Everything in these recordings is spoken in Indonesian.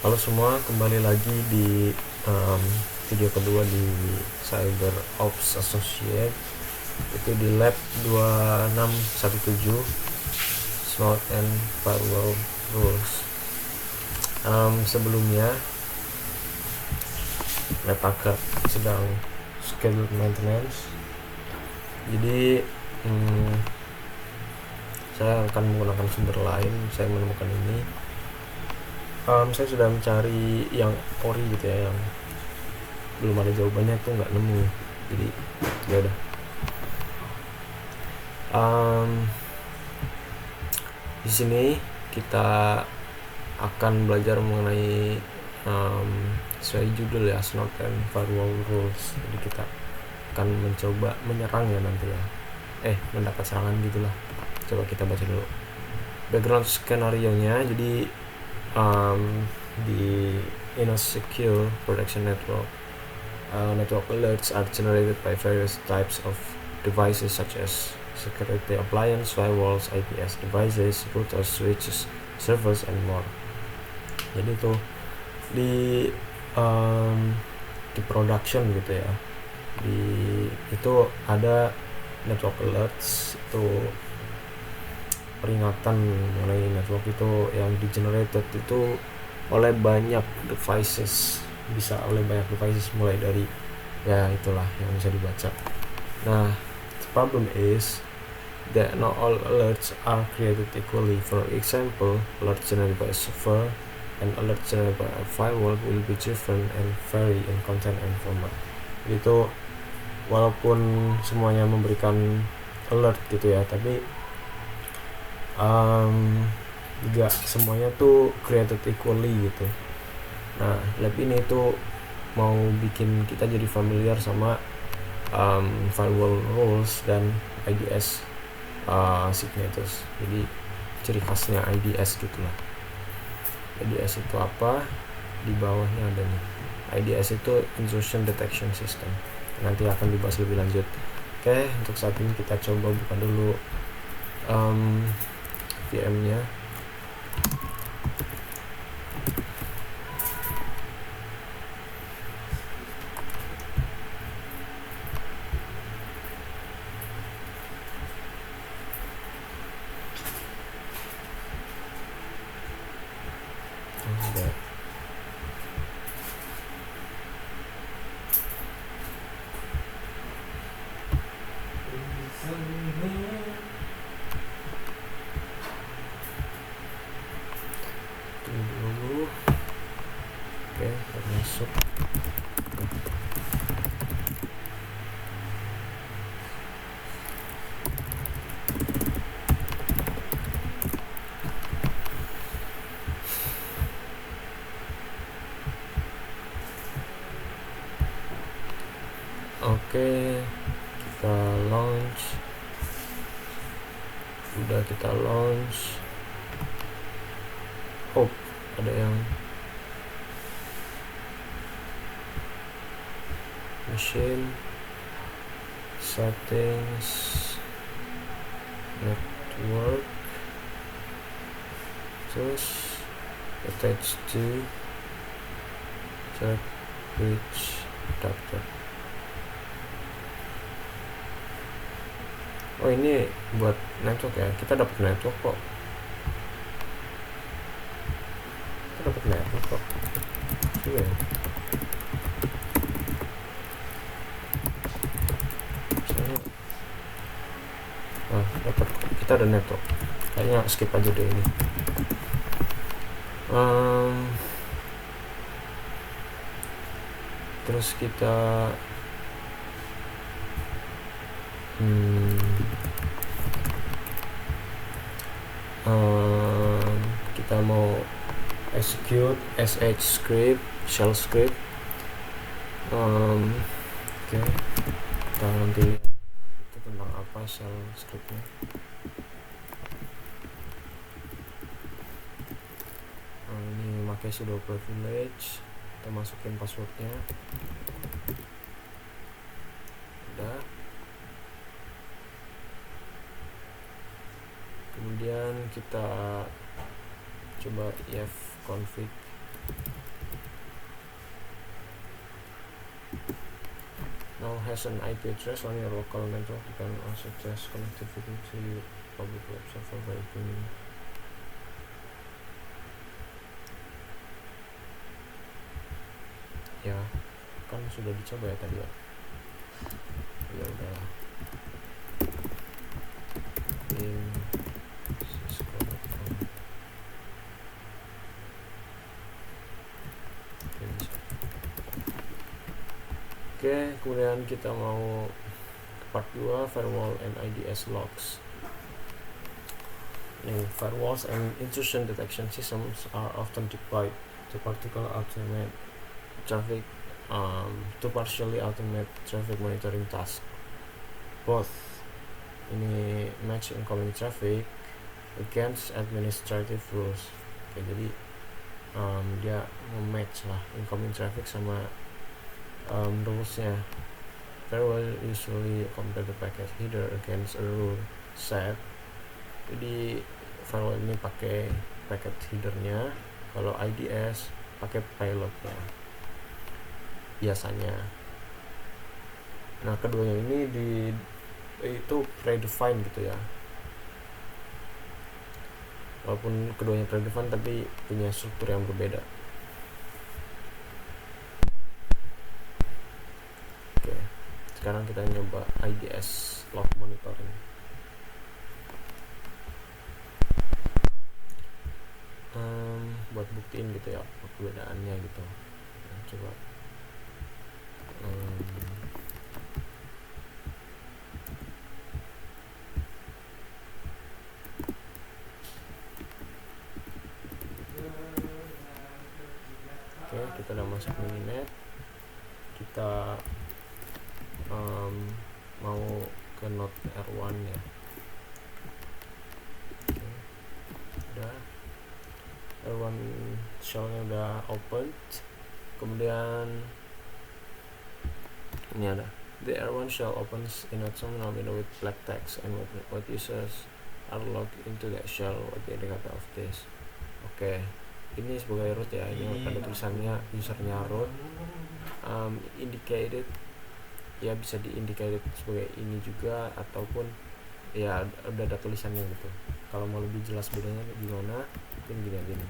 Halo semua, kembali lagi di video kedua di Cyber Ops Associate, itu di lab 2617 Snort and Firewall Rules. Sebelumnya lab akad sedang scheduled maintenance, jadi saya akan menggunakan sumber lain. Saya menemukan ini, saya sudah mencari yang ori gitu ya, yang belum ada jawabannya tuh nggak nemu, jadi ya udah. Di sini kita akan belajar mengenai sesuai judul ya, Snort and Firewall Rules. Jadi kita akan mencoba menyerang ya nanti ya, mendapat serangan gitulah. Coba kita baca dulu background skenario nya. Jadi in a secure production network, network alerts are generated by various types of devices such as security appliance, firewalls, IPS devices, routers, switches, servers, and more. Jadi itu di production gitu ya, itu ada network alerts, itu peringatan mengenai network itu yang di generated itu oleh banyak devices, bisa oleh banyak devices, mulai dari ya itulah yang bisa dibaca. Nah, the problem is that not all alerts are created equally. For example, alert generated by a server and alert generated by a firewall will be different and vary in content and format. Itu walaupun semuanya memberikan alert gitu ya, tapi gak semuanya tuh created equally gitu. Nah, lab ini tuh mau bikin kita jadi familiar sama firewall rules dan IDS signatures. Jadi ciri khasnya IDS gitulah. IDS itu apa? Di bawahnya ada nih. IDS itu Intrusion Detection System. Nanti akan dibahas lebih lanjut. Oke, untuk saat ini kita coba buka dulu VM-nya. Dulu. Oke, masuk. Oke, kita launch. Udah kita launch. Oh, ada yang machine settings, network, terus attach to check bridge adapter. Oh, ini buat network ya, kita dapat network kok. Iya. Dapat, kita ada network. Kayaknya skip aja deh ini. Terus kita kita mau execute sh script, shell script. Oke, kita nanti itu tentang apa shell scriptnya. Ini pakai sudo privilege, kita masukin passwordnya. Udah. Kemudian kita coba if config now has an IP address on your local network. You can also test connectivity to your public web server by pinging. Ya kan sudah dicoba ya tadi ya. Ya udahlah. Ping cisco.com. Oke, kemudian kita mau part 2, firewall and IDS logs. Firewalls and intrusion detection systems are often deployed to partially automate traffic monitoring task. Both ini match incoming traffic against administrative rules. Oke, jadi dia match lah incoming traffic sama rulesnya. Firewall usually compare the packet header against a rule set. Jadi firewall ini pakai packet headernya, kalau IDS pakai payloadnya biasanya. Nah, keduanya ini itu predefined gitu ya. Walaupun keduanya predefined tapi punya struktur yang berbeda. Oke, sekarang kita nyoba IDS log monitoring. Buat buktiin gitu ya perbedaannya gitu. Nah, coba oke, kita udah masuk mininet. Kita mau ke node R1 ya. Oke, udah R1 shellnya udah open. Kemudian ini ada the R1 shell opens in a terminal window with black text and what users are logged into that shell. What the indicator of this? Oke, ini sebagai root ya. Ini ada tulisannya usernya root. Indicated ya, bisa diindicated sebagai ini juga, ataupun ya udah ada tulisannya gitu. Kalau mau lebih jelas bedanya gimana, mungkin gini.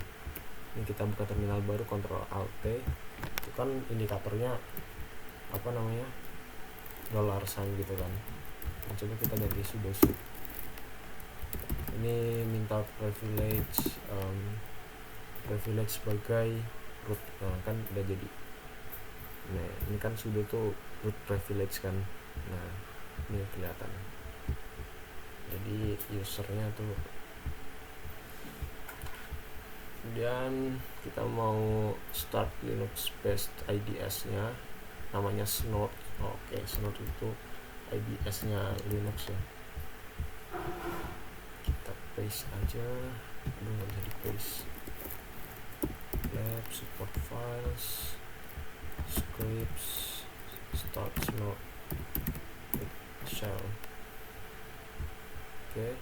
Ini kita buka terminal baru, Ctrl Alt T. Itu kan indikatornya apa namanya, $sign gitu kan. Nah, coba kita ganti sudo. Ini minta privilege sebagai root. Nah, kan udah jadi. Nah, ini kan sudo tuh root privilege kan. Nah, ini kelihatan. Jadi usernya tuh. Kemudian kita mau start Linux based IDS nya, namanya Snort. Oke, Snort itu IDS nya Linux ya. Kita paste aja. Aduh, nggak bisa di paste. Lab support files, scripts, start Snort with shell. Oke.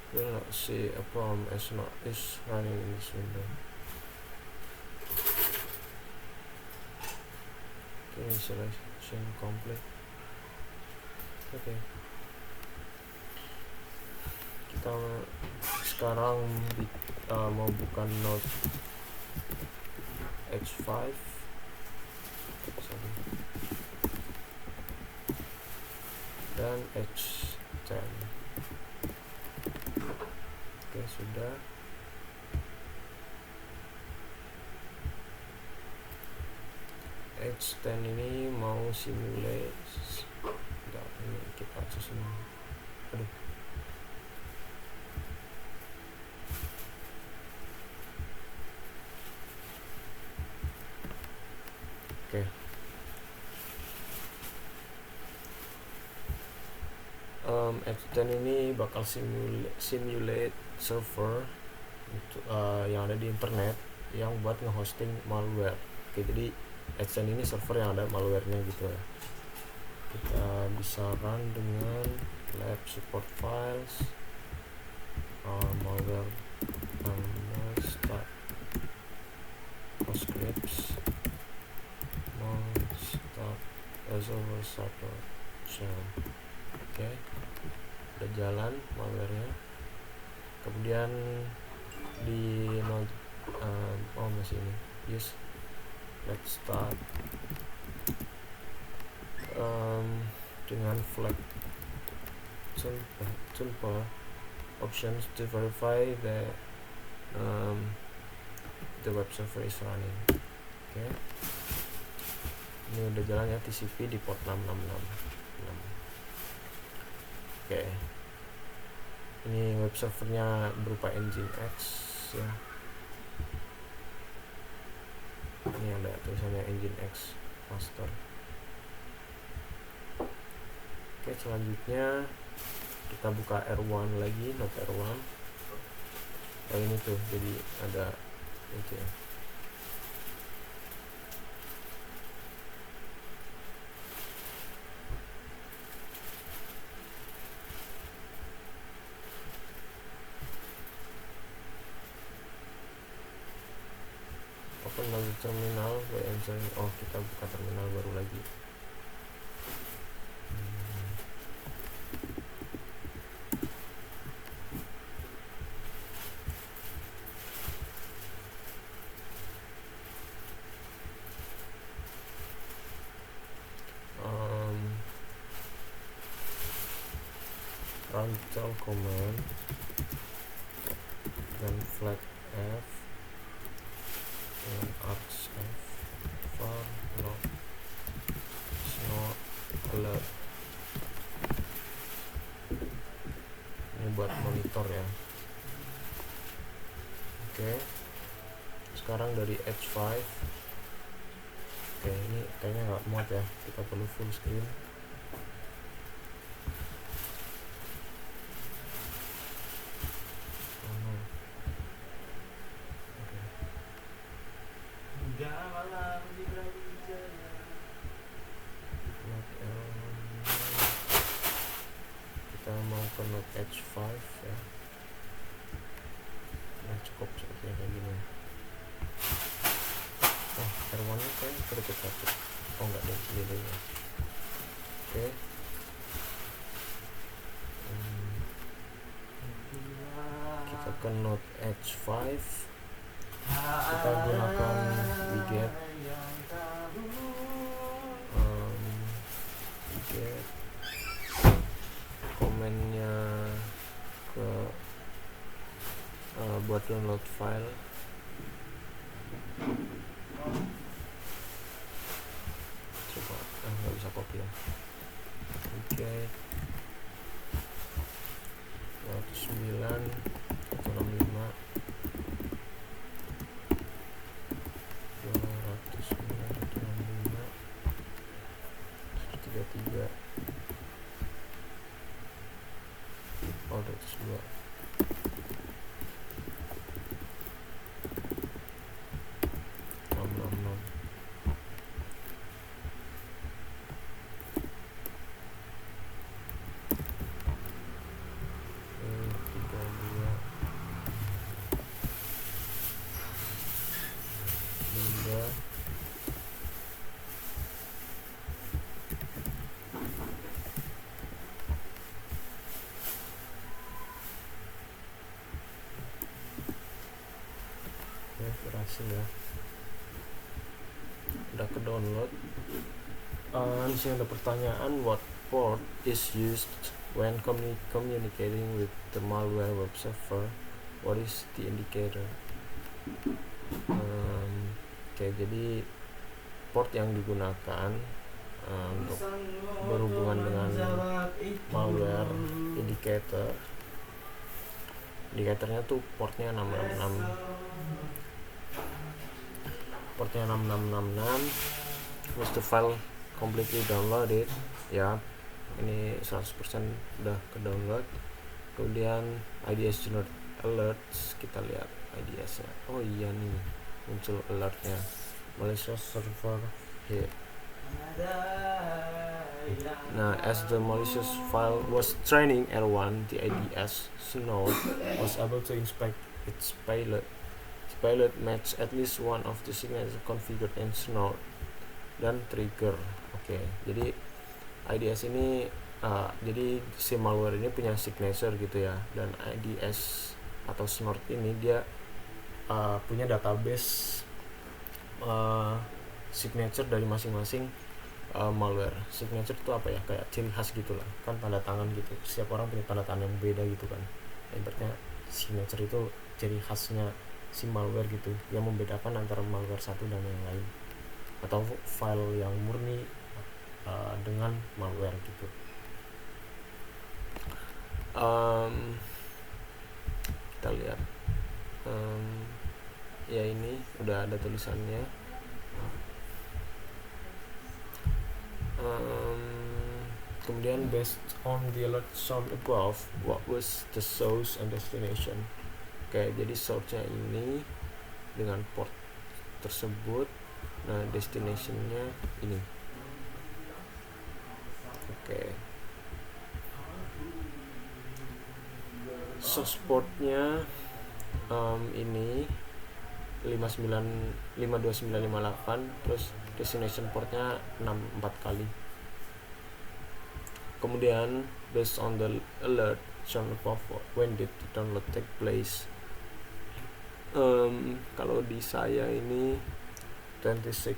Will not see a problem as not is running in this window. Okay, installation complete. Oke. Kita sekarang mau buka node H5. Dan H10. Oke, sudah. H10 ini mau simulate. Enggak, ini kita susun. Aduh. Oke. H10 ini bakal simulate server yang ada di internet yang buat nge-hosting malware. Oke, jadi H10 ini server yang ada malwarenya gitu ya. Kita bisa run dengan lab support files, malware start scripts. over cycle shell. Oke, udah jalan malwarenya. Kemudian di masih ini use. Let's start dengan flag simple options to verify that the web server is running. Oke, ini udah jalan ya, TCP di port 6666. Oke, ini web servernya berupa Nginx ya. Ini ada tulisannya Nginx master. Oke, selanjutnya kita buka R1 lagi, node R1. Ini tuh jadi ada itu ya. Open another terminal by entering. Oh, kita buka terminal baru lagi. Run shell command dan flag F dan args F var log snort alert. Ini buat monitor ya. Oke, sekarang dari H5. Oke, ini kayaknya nggak muat ya, kita perlu full screen. Kita mau ke node H5 ya. Nah, cukup seperti kayak gini. Oh, R1 nya kayaknya sedikit satu. Oh, enggak ada delaynya. Oke. Kita ke node H5. Kita gunakan wget komennya ke buat download file. Coba nggak bisa copy ya. Oke, 209 165 209 165 133. Oh, 202. Berhasil ya, udah ke download. Di sini ada pertanyaan, what port is used when communicating with the malware web server, what is the indicator? Oke, jadi port yang digunakan untuk berhubungan dengan malware indikatornya tuh portnya 6666. Once the file completely downloaded ya, ini 100% udah ke download. Kemudian IDS generate alerts, kita lihat IDS nya. Oh iya nih, muncul alertnya, malicious server hit. Nah, as the malicious file was training R1, the IDS node was able to inspect its payload. The payload matched at least one of the signatures configured in Snort dan trigger. Oke. Oke, jadi IDS ini jadi si malware ini punya signature gitu ya, dan IDS atau snort ini dia punya database signature dari masing-masing malware. Signature itu apa ya, kayak ciri khas gitu lah, kan tanda tangan gitu, setiap orang punya tanda tangan yang beda gitu kan. Ibaratnya signature itu ciri khasnya si malware gitu, yang membedakan antara malware satu dan yang lain, atau file yang murni dengan malware gitu. Kita lihat ya, ini udah ada tulisannya. Kemudian based on the alert shown above, what was the source and destination? Oke, jadi source-nya ini dengan port tersebut, nah destination-nya ini. Oke, source port-nya ini 52958, terus destination portnya 64 kali. Kemudian based on the alert shown above, when did the download take place? Kalau di saya ini 26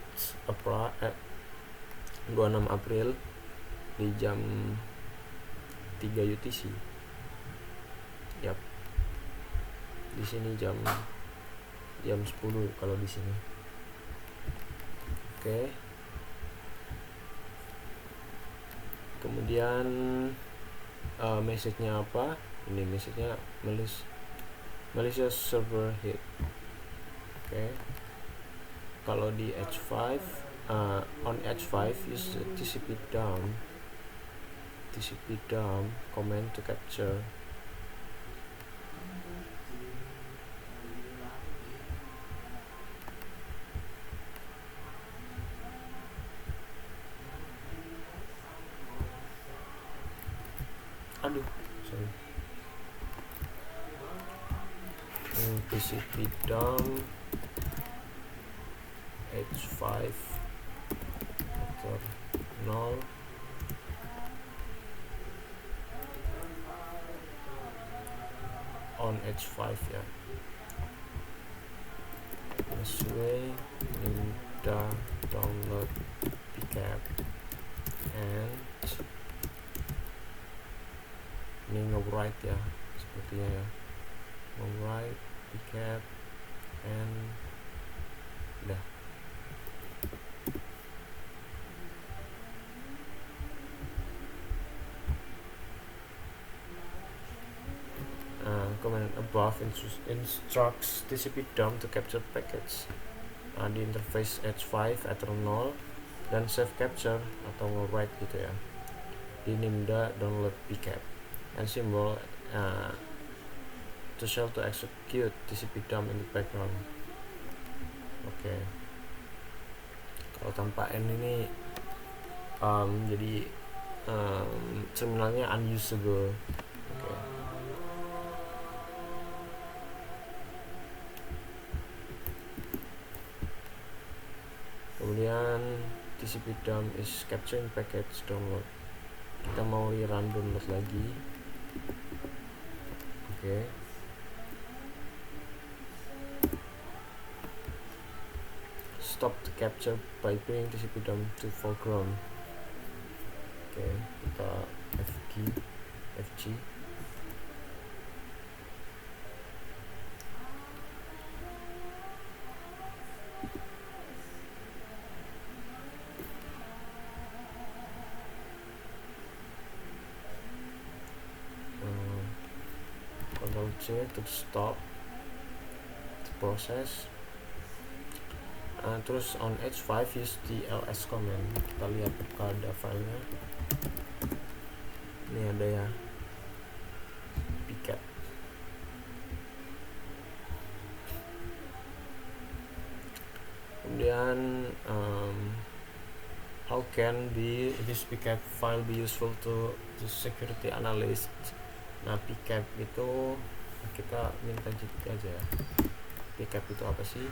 April di jam 3 UTC. Yap. Di sini jam 10 kalau di sini. Oke. Kemudian message-nya apa? Ini message-nya malicious server hit. Oke. Kalau di H5 on H5 use the TCP dump command to capture TCP dump H5 vector 0 on H5 ya. This way minta download pcap and ini nge-write ya, sepertinya ya, nge-write pcap and udah. Command above instructs TCP dump to capture packets di interface H5 atau 0 dan save capture atau write gitu ya di nimda download pcap and symbol to shell to execute TCP dump in the background. Oke. Kalau tanpa N ini jadi terminalnya unusable. Oke. Kemudian TCP dump is capturing packets download. Kita mau run download lagi. Oke. Stop the capture by bringing TCP dump to foreground. Oke, kita FG. Ctrl C to stop the process. Terus on H5 use the ls command. Kita lihat ada filenya. Ini ada ya, pcap. Kemudian how can this pcap file be useful to security analyst? Nah, pcap itu kita minta GPT aja ya. Pcap itu apa sih?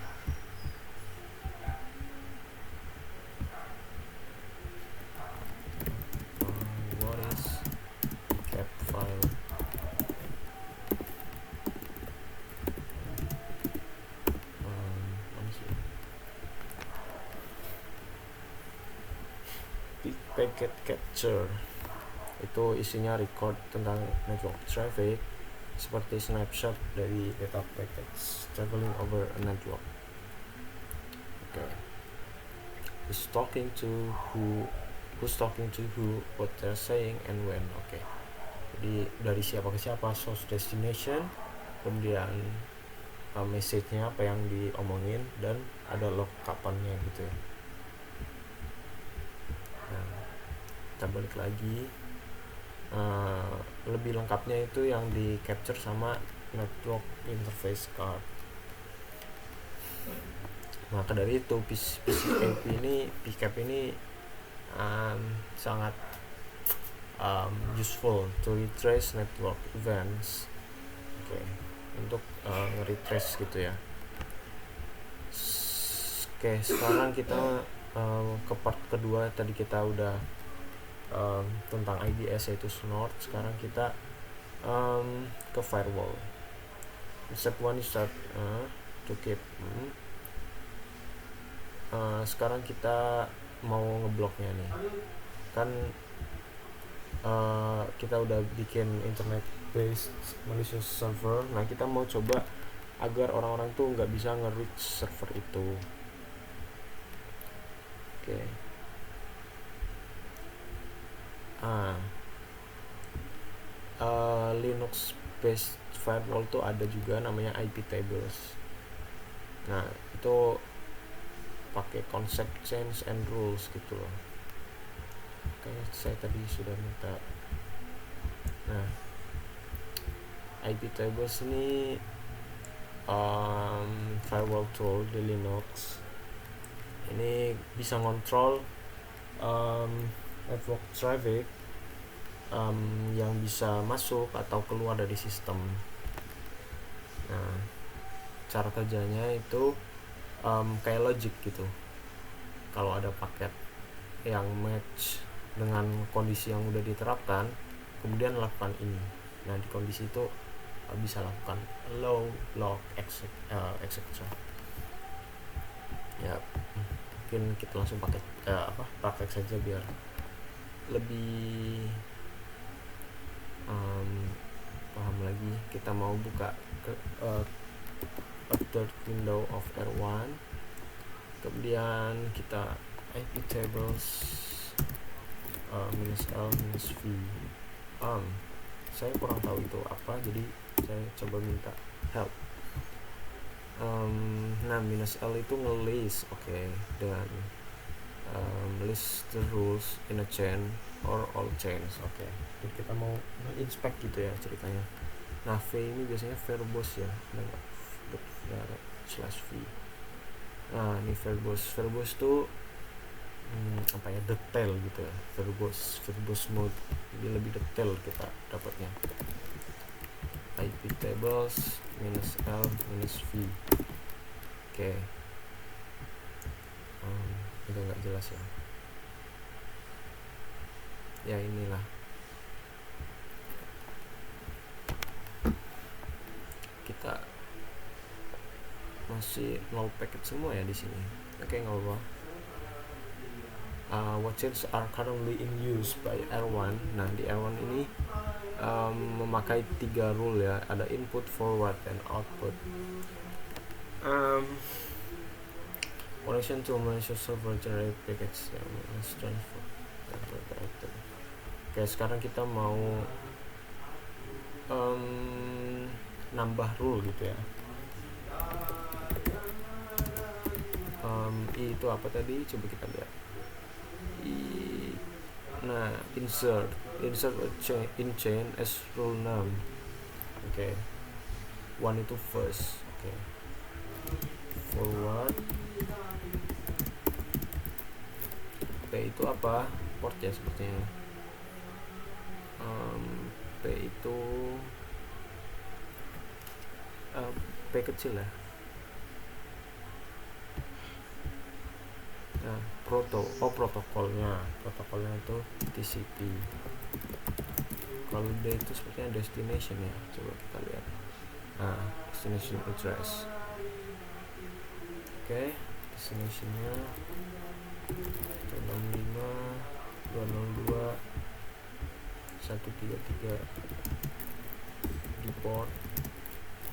packet capture. Itu isinya record tentang network traffic seperti snapshot dari data packets traveling over a network. Who's talking to who, what they're saying, and when. Jadi dari siapa ke siapa, source, destination, kemudian message-nya apa yang diomongin, dan ada log kapannya gitu ya. Nah, kita balik lagi. Lebih lengkapnya itu yang di capture sama network interface card. Maka dari itu PCAP ini sangat useful to retrace network events. Untuk nge-retrace gitu ya. Sekarang kita ke part kedua. Tadi kita udah tentang IDS yaitu snort. Sekarang kita ke firewall. Step 1 is start to keep. Sekarang kita mau ngebloknya nih. Kan kita udah bikin internet based malicious server. Nah, kita mau coba agar orang-orang tuh nggak bisa nge-reach server itu. Linux based firewall tuh ada juga namanya IP tables. Nah, itu pakai konsep change and rules gitu loh. Kayak saya tadi sudah minta. Nah, IP tables ini firewall tool di Linux. Ini bisa ngontrol network traffic yang bisa masuk atau keluar dari sistem. Nah, cara kerjanya itu kayak logic gitu. Kalau ada paket yang match dengan kondisi yang udah diterapkan, kemudian lakukan ini. Nah, di kondisi itu bisa lakukan low, log, etc. Ya, mungkin kita langsung pakai praktek saja biar lebih paham lagi. Kita mau buka a third window of R1, kemudian kita IP tables -L -V. Saya kurang tahu itu apa, jadi saya coba minta help. Nah, -L itu nge-list, dan list the rules in a chain or all chains. Jadi kita mau inspect gitu ya ceritanya. Nah, V ini biasanya verbose ya, /v. Nah, ini verbose tuh detail gitu ya. Verbose mode, jadi lebih detail kita dapatnya. IP tables -L -v. Udah nggak jelas ya. Ya, inilah. Kita masih 0 packet semua ya di sini. Nggak apa-apa. What chains are currently in use by R1. Nah, di R1 ini memakai 3 rule ya. Ada input, forward, and output. Connection to malicious server generate packets yang transfer. Sekarang kita mau nambah rule gitu ya. I itu apa tadi? Coba kita lihat. Nah, insert in chain as rule name. One itu first. Forward. P itu apa? Port ya sepertinya. P itu P kecil ya. Nah, protokolnya itu TCP. Kalau D itu sepertinya destination ya. Coba kita lihat. Nah, destination address. Destinationnya 65 202 133 di port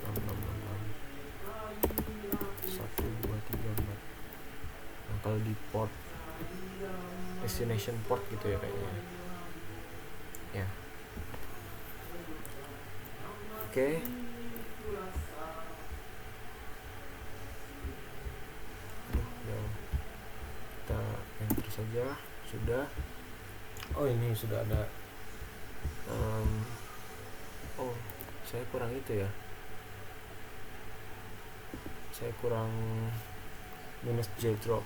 6666 1234. Nah kalau di port destination port gitu ya kayaknya ya. Oke. Ya, kita enter saja. Sudah. Oh ini sudah ada. Oh saya kurang itu ya. Saya kurang minus J drop.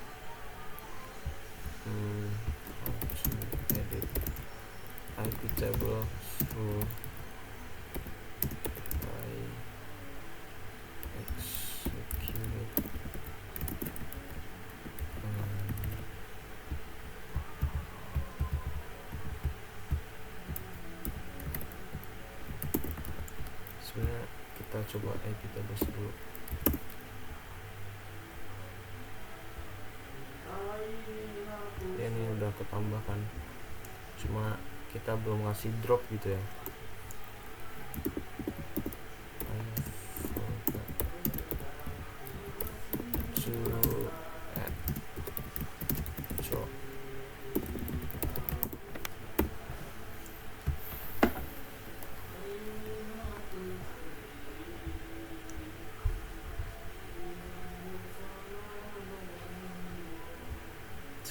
How to edit IP table through I execute sebenarnya kita coba IP tables dulu. Ya ini udah ketambahkan, cuma kita belum ngasih drop gitu ya.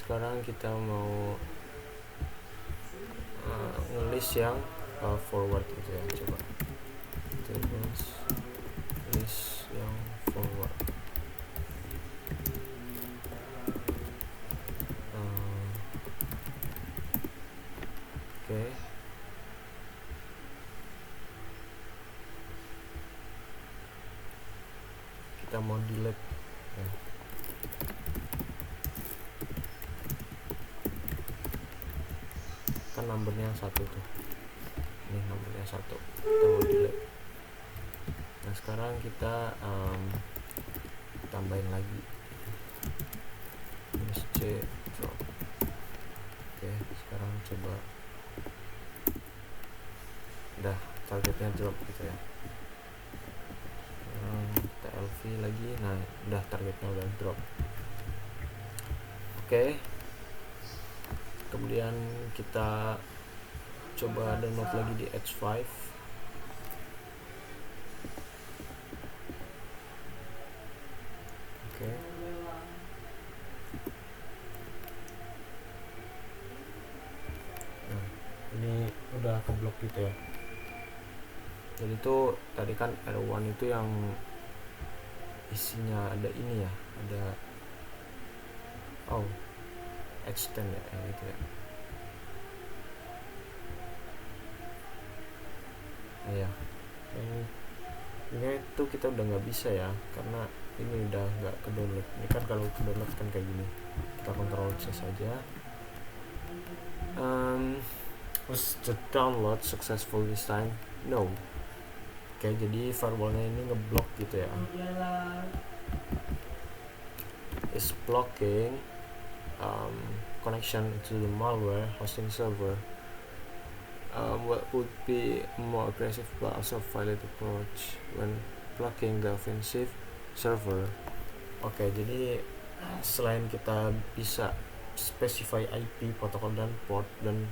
Sekarang kita mau ngelis yang forward gitu ya. Coba tables list yang forward. Oke. Kita mau delete ya. Kan numbernya 1 tuh, ini numbernya 1, kita mau delete. Nah sekarang kita tambahin lagi minus C drop. Oke, sekarang coba udah targetnya drop gitu ya. Kita LV lagi, nah udah targetnya udah drop. Oke. Kemudian kita coba download lagi di H5. Oke. Nah, ini udah keblok gitu ya. Jadi itu tadi kan R1 itu yang isinya ada ini ya, ada H10 ya, gitu ya. Iya, ini itu kita udah nggak bisa ya, karena ini udah nggak ke download. Ini kan kalau ke download kan kayak gini, kita kontrol C saja. Was the download successful this time? No. Oke, jadi firewallnya ini ngeblok gitu ya. Is blocking connection to the malware hosting server. What would be a more aggressive but also valid approach when blocking the offensive server? Oke, jadi selain kita bisa specify IP, protokol dan port, dan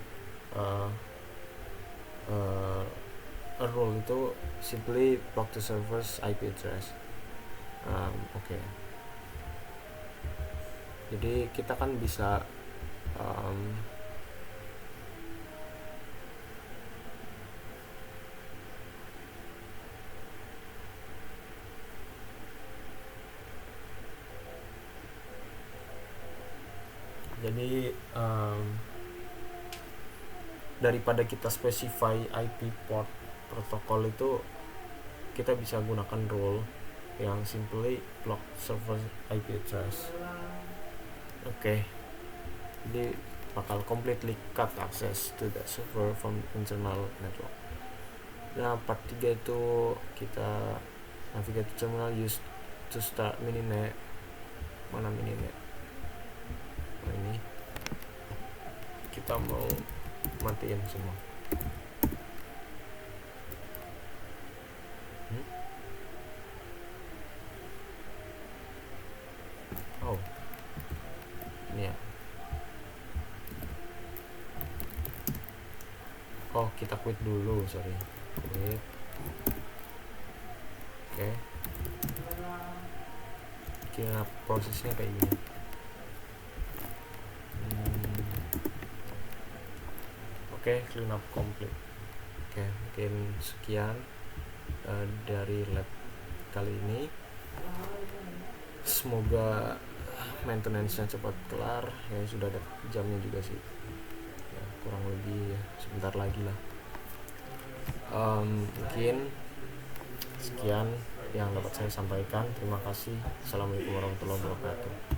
a rule itu simply block the server's IP address. Oke. Jadi kita kan bisa jadi daripada kita specify IP, port, protokol, itu kita bisa gunakan rule yang simply block server IP address. Oke. Jadi bakal completely cut access to the server from internal network. Nah, part 3 itu kita navigate terminal used to start mininet. Mana mininet? Nah, ini kita mau matiin semua. Oh ini ya. Oh kita quit dulu, sorry, quit. Oke. Kira prosesnya kayak gini. Oke, clean up complete. Oke, mungkin sekian dari lab kali ini. Semoga maintenance-nya cepat kelar. Ya sudah ada jamnya juga sih. Ya, kurang lebih ya, sebentar lagi lah. Mungkin sekian yang dapat saya sampaikan. Terima kasih. Assalamualaikum warahmatullahi wabarakatuh.